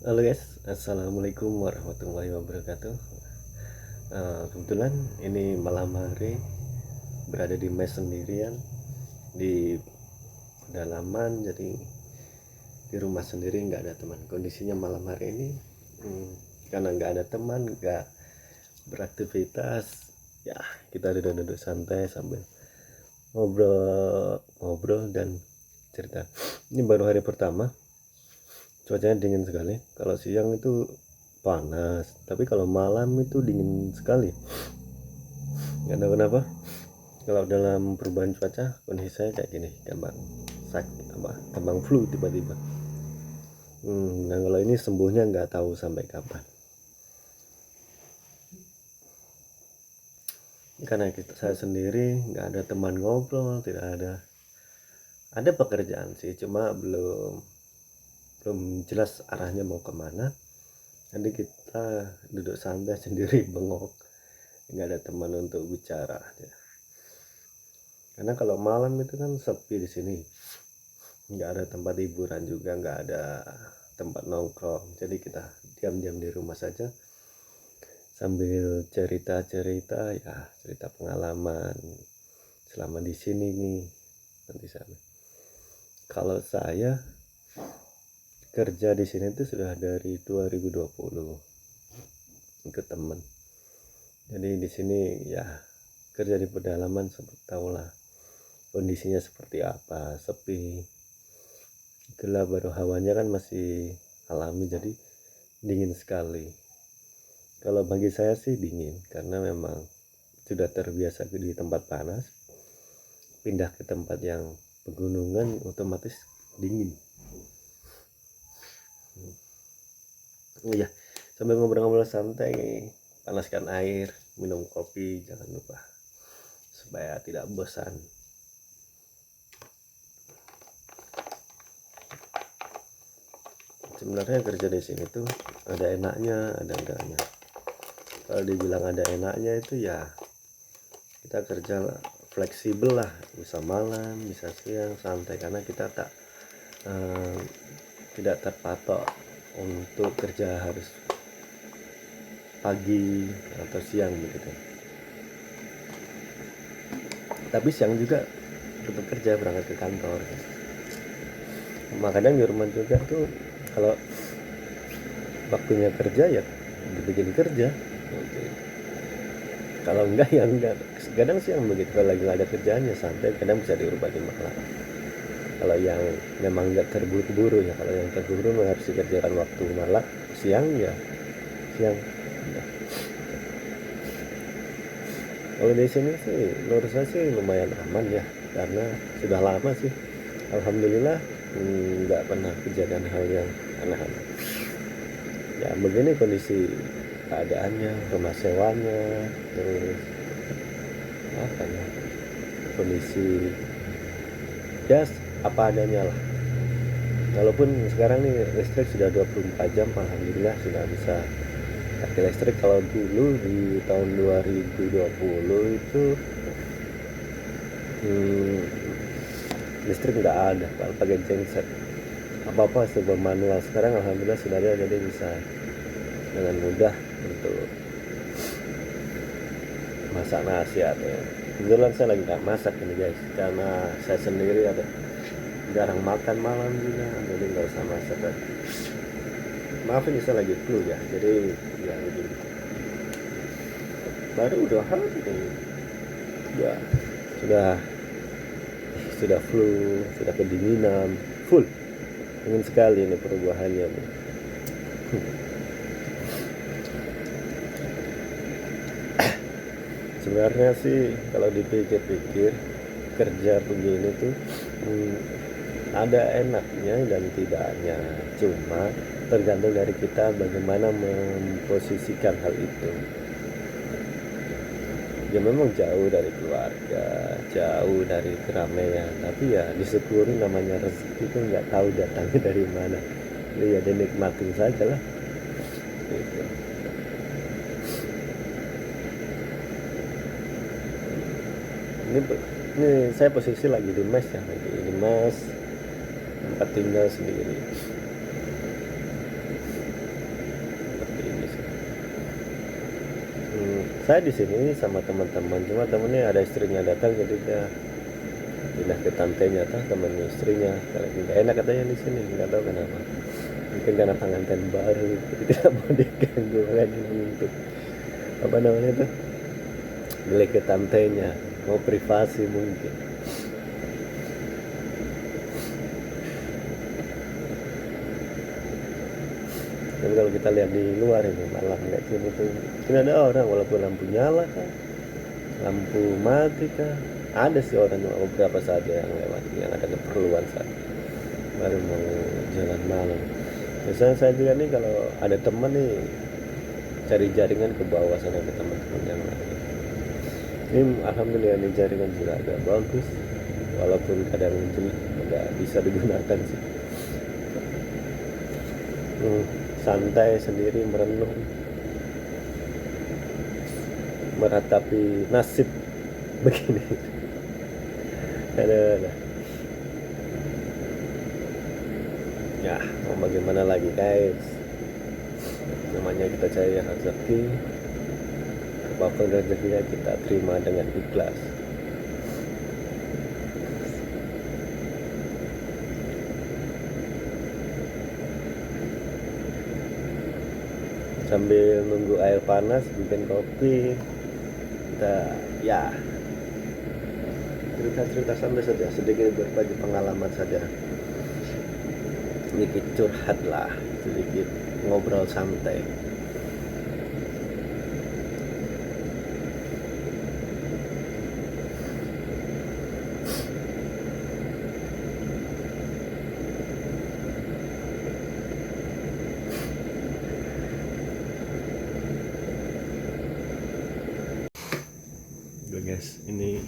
Halo guys, assalamualaikum warahmatullahi wabarakatuh. Kebetulan ini malam hari berada di mes sendirian di pedalaman, jadi di rumah sendiri, nggak ada teman. Kondisinya malam hari ini karena nggak ada teman, nggak beraktivitas, ya kita duduk-duduk santai sambil ngobrol dan cerita. Ini baru hari pertama, cuacanya dingin sekali. Kalau siang itu panas, tapi kalau malam itu dingin sekali. Nggak tahu kenapa, kalau dalam perubahan cuaca kondisi saya kayak gini, gampang sakit, gampang flu tiba-tiba. Nah kalau ini sembuhnya nggak tahu sampai kapan. Karena saya sendiri, nggak ada teman ngobrol, tidak ada pekerjaan sih, cuma belum jelas arahnya mau kemana. Nanti kita duduk santai sendiri, bengok, nggak ada teman untuk bicara aja. Karena kalau malam itu kan sepi di sini, nggak ada tempat hiburan juga, nggak ada tempat nongkrong, jadi kita diam-diam di rumah saja sambil cerita-cerita, ya cerita pengalaman selama di sini nih. Nanti sana, kalau saya kerja di sini itu sudah dari 2020 ikut teman. Jadi di sini ya kerja di pedalaman, seperti tahulah kondisinya seperti apa, sepi, gelap, baru hawanya kan masih alami, jadi dingin sekali. Kalau bagi saya sih dingin, karena memang sudah terbiasa di tempat panas, pindah ke tempat yang pegunungan otomatis dingin. Iya, sambil ngobrol-ngobrol santai, panaskan air, minum kopi, jangan lupa supaya tidak bosan. Sebenarnya kerja di sini tuh ada enaknya, ada enggaknya. Kalau dibilang ada enaknya itu ya kita kerja fleksibel lah, bisa malam, bisa siang, santai, karena kita tidak terpatok untuk kerja harus pagi atau siang begitu. Tapi siang juga tetap kerja, berangkat ke kantor. Kadang di rumah juga tuh kalau waktunya kerja ya dibikin kerja. Kalau enggak ya enggak. Kadang siang begitu, kalau lagi nggak ada kerjaannya santai, kadang bisa dirubah di malam. Kalau yang memang nggak terburu-buru ya, kalau yang terburu harus dikerjakan waktu malam, siang ya siang. Kalau di sini sih menurut saya sih lumayan aman ya, karena sudah lama sih alhamdulillah nggak pernah kejadian hal yang aneh-aneh. Ya begini kondisi keadaannya, rumah sewanya, terus apa ya, kondisi ya apa adanya lah. Walaupun sekarang nih listrik sudah 24 jam, alhamdulillah sudah bisa pakai listrik. Kalau dulu di tahun 2020 itu listrik nggak ada, kalau pakai genset, apa-apa serba manual. Sekarang alhamdulillah sudah ada, jadi bisa dengan mudah untuk masak nasi. Atau kebetulan saya lagi nggak masak ini guys, karena saya sendiri jarang makan malam juga, jadi nggak usah masak. Maaf ini saya lagi flu ya, jadi ya begini. Baru 2 hari nih ya sudah flu, sudah kedinginan, full. Ingin sekali ini perubahannya. Sebenarnya sih kalau dipikir-pikir kerja begini tuh ada enaknya dan tidaknya, cuma tergantung dari kita bagaimana memposisikan hal itu. Ya memang jauh dari keluarga, jauh dari keramaian, tapi ya disyukuri, namanya rezeki itu nggak tahu datangnya dari mana, jadi ya dinikmatin saja lah gitu. Ini saya posisi lagi di mes ya, lagi di mes tempat tinggal sendiri. Saya di sini sama teman-teman, cuma temennya ada istrinya datang, jadi dia pindah ke tantenya atau teman istrinya. Kalau nggak enak katanya di sini, nggak tahu kenapa. Mungkin karena pengantin baru, jadi tidak mau diganggu, makanya untuk apa namanya tuh, beli ke tantenya, mau privasi mungkin. Tapi kalau kita lihat di luar ini malam kayak gini tuh, mungkin ada orang walaupun lampu nyala kan, lampu mati kah, ada sih orang cuma beberapa saja yang lewat, yang ada keperluan saat baru mau jalan malam. Biasanya saya juga nih kalau ada teman nih cari jaringan ke bawah sana ke teman-teman yang lain. Ini alhamdulillah nih jaringan juga agak bagus, walaupun kadang nggak bisa digunakan sih. Santai sendiri merenung, meratapi nasib begini. Ada. Ya, mau bagaimana lagi guys? Namanya kita cari rezeki, apapun rezekinya kita terima dengan ikhlas. Sambil nunggu air panas bikin kopi, kita ya cerita-cerita santai saja, sedikit berbagi pengalaman saja, sedikit curhat lah, sedikit ngobrol santai. Guys, ini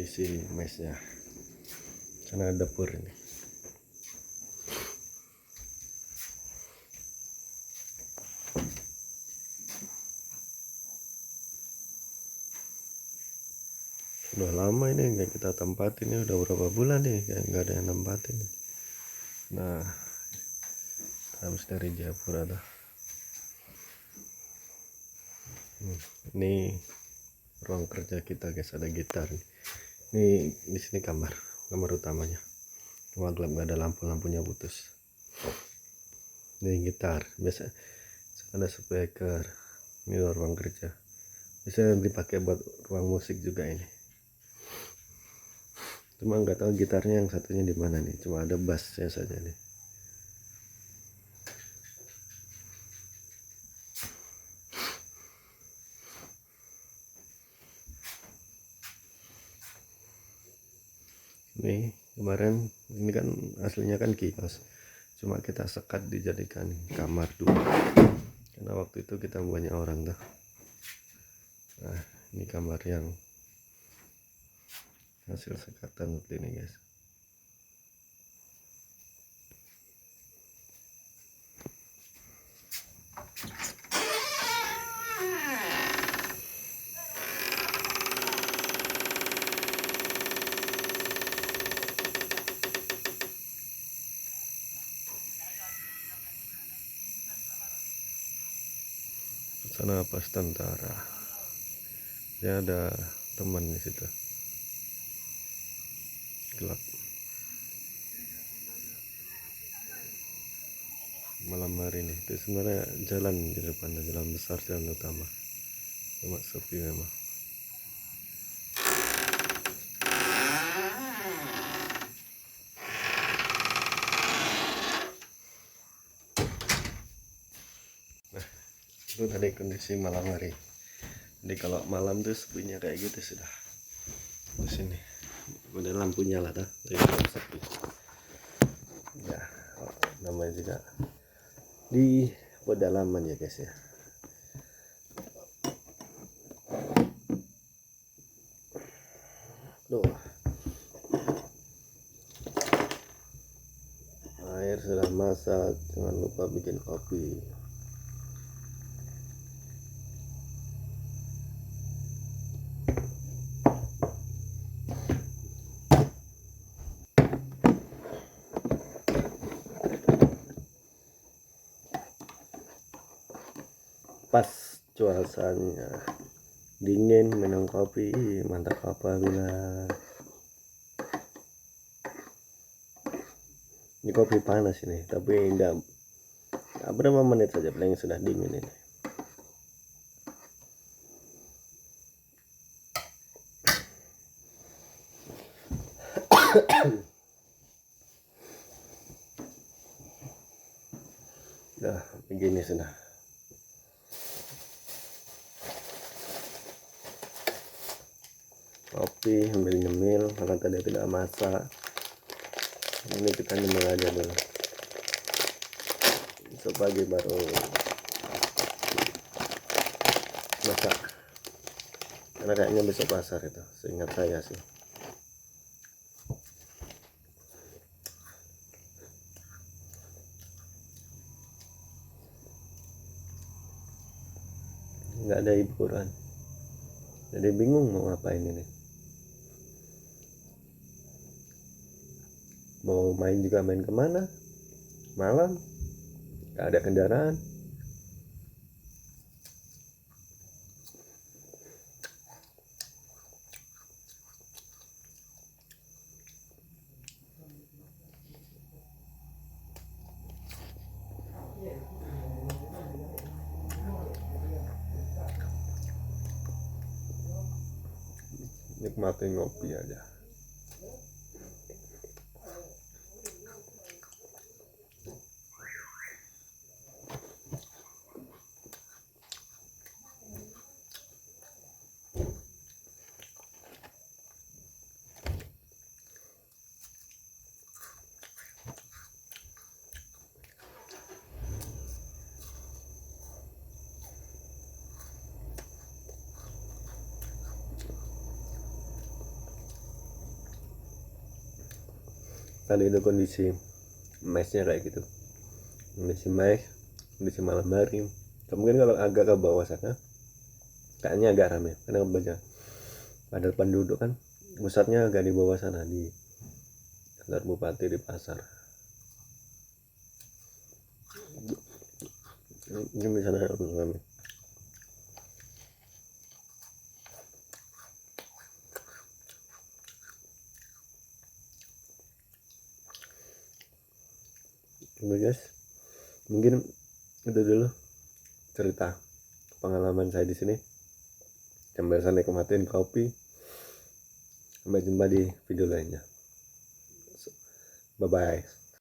si mesnya, karena ada dapur ini. Udah lama ini nggak kita tempatin, ini udah berapa bulan nih kayak nggak ada yang tempatin. Nah, habis dari Japura dah. Ini ruang kerja kita guys, ada gitar nih. Ini di sini kamar utamanya. Cuma gelap, nggak ada lampunya putus. Ini gitar, biasa ada speaker. Ini ruang kerja. Bisa dipakai buat ruang musik juga ini. Cuma nggak tahu gitarnya yang satunya di mana nih. Cuma ada bassnya saja nih. Nih kemarin ini kan aslinya kan kios, cuma kita sekat dijadikan kamar dulu karena waktu itu kita banyak orang tuh. Nah, ini kamar yang hasil sekatan seperti ini guys. Sana pas tentara, dia ada teman di situ, gelap. Malam hari ini itu sebenarnya jalan di depan, jalan besar, jalan utama, cuma sepi memang. Nah, itu tadi kondisi malam hari. Jadi kalau malam tuh sepinya kayak gitu sudah. Di sini udah lampu nyala dah, jadi sepi. Ya, namanya juga di pedalaman ya guys ya. Tuh, air sudah masak, jangan lupa bikin kopi. pas cuacanya dingin minum kopi, mantap apa bilang. Ini kopi panas ini, tapi enggak berapa menit saja paling sudah dingin ini. Nah, begini sudah. Kopi sambil nyemil karena tadi tidak masak. Ini kita nyemil aja dulu. Besok pagi baru masak. Karena kayaknya besok pasar itu, seingat saya sih. Nggak ada hiburan, jadi bingung mau ngapain ini. Mau main juga main kemana malam, nggak ada kendaraan. Nikmatin ngopi aja. Tadi itu kondisi mesnya kayak gitu, kondisi mes, kondisi malam hari. Mungkin kalau agak ke bawah sana kayaknya agak ramai karena banyak padat penduduk kan, pusatnya agak di bawah sana di kantor bupati di pasar. Ini di sana ramai. Oke guys, mungkin itu dulu cerita pengalaman saya di sini sambil saya nikmatin kopi. Sampai jumpa di video lainnya. Bye bye.